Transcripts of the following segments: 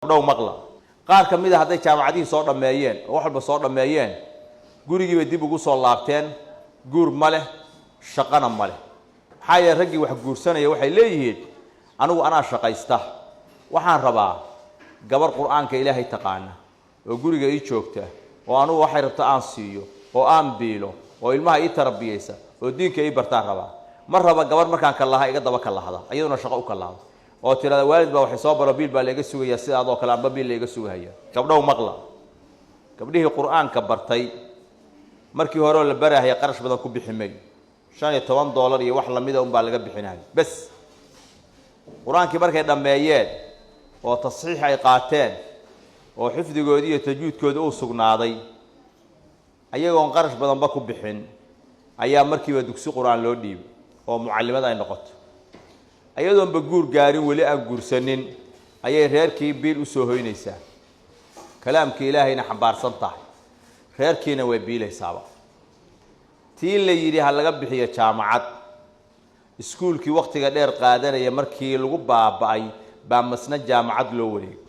dhow maqla qaar kamid ah haday jaamacadii soo dhameeyeen oo wax walba soo dhameeyeen gurigii bay dib ugu soo laabteen guur ma leh shaqana ma leh xaaya ragii wax guursanaya waxay leeyihiin anigu anaa shaqaysta waxaan rabaa gabar quraanka ilaahay taqaana oo guriga ii joogta oo anigu waxay rabtaa aan siiyo oo aan biilo oo ilmaha ii tarbiyaysa oo diinka ii bartaan rabaa mar raba gabar markaan ka laha iga daba ka lahada ayaduna shaqo u ka lahada oo tirada waalid baa waxay soo baro biil baa laga sugaya sidaadoo kale amba biil laga sugaya gabdhow maqla gabdhihii quraanka bartay markii hore la barahay qarash badan ku biximay $15 iyo wax lamid ah baa laga bixinay bas quraankii markay dhameeyeen oo tasxiix ay qaateen oo xifdigoodii iyo tajwiidkooda uu sugnaaday ayagoon qarash badan ba ku bixin ayaa markiiba dugsi quraan loo dhiibay oo mucallimada ay noqoto ayadoon ba guur gaarin wali aan guursanin ayay reerkii biil u soo hoynaysaa kalaamka ilaahayna xambaarsan tahay reerkiina way biilaysaaba tii la yiri ha laga bixiyo jaamacad iskuulkii waqtiga dheer qaadanaya markii lagu baaba'ay baa masna jaamacad loo wareegay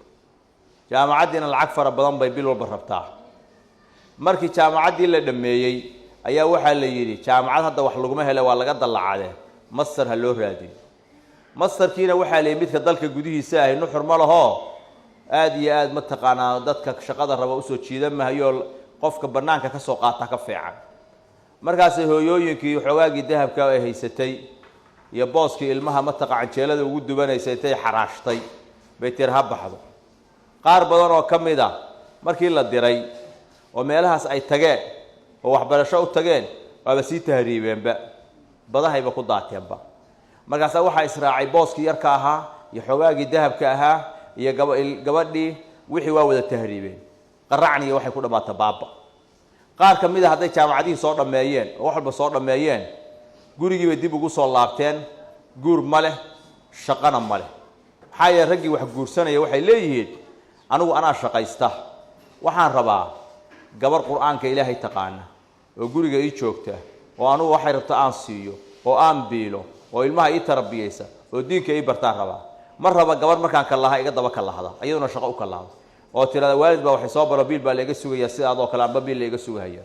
jaamacadina lacag fara badan bay bil walba rabtaa markii jaamacadii la dhameeyay ayaa waxa la yiri jaamacad hadda wax lagu ma helo waa laga dalacaday master ha loo raadiyo masterkiina waxa la midka dalka gudihiisa ah inuu xurmo laho aad iyo aad ma taqaanaa dadka shaqada raba u soo jiidamahayo qofka banaanka ka soo qaata ka fiican markaas hooyooyinkii xogaagii dahabka ay haysatay iyo booskii ilmaha ma taqaan jeelada ugu dubanaysay tay xaraashtay bay tirha baxdo qaar badan oo kamid ah markii la diray oo meelahaas ay tageen oo waxbarasho u tageen waa si tahriibeenba badahayba ku daateenba markaas waxa israacay booskii yarka ahaa iyo xogaagii dahabka ahaa iyo gabadhii wixii waa wada tahriibeen qaracni waxay ku dhamaatay baaba qaar kamid ah haday jaamacadii soo dhameeyeen oo wax walba soo dhameeyeen gurigii bay dib ugu soo laabteen guur ma leh shaqana ma leh xaaya ragii wax guursanaya waxay leeyihiin anigu anaa shaqaysta waxaan rabaa gabar quraanka ilaahay taqaana oo guriga ii joogta oo anigu waxay rabtaa aan siiyo oo aan biilo oo ilmaha ii tarbiyaysa oo diinka ii bartaan rabaa mar raba gabar markaan ka laha iga daba ka lahada ayaduna shaqo u ka lahada oo tirada waalid baa waxay soo baro biil baa laga sugaya sidaadoo kale amba biil laga sugaya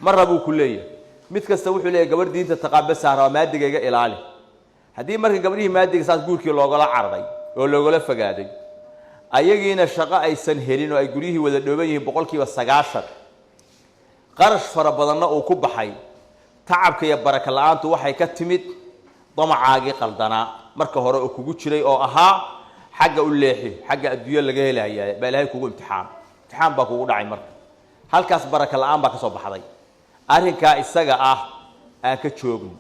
mar raba uu ku leeyahay mid kasta wuxuu leeyahay gabar diinta taqaabasa raba maadiga iga ilaali hadii markii gabadhii maadiga saas guurkii loogala cararay oo loogala fogaaday ayagiina shaqo aysan helin oo ay guriyihii wada dhooban yihiin 90% qarash fara badanna uu ku baxay tacabka iyo baraka la'aantu waxay ka timid damacaagi qaldana marka hore oo kugu jiray oo ahaa xagga u leexi xagga adduunyo laga helayaa baa ilaahay kugu imtixaan baa kugu dhacay marka halkaas baraka la'aan baa ka soo baxday arrinka isaga ah aan ka joogno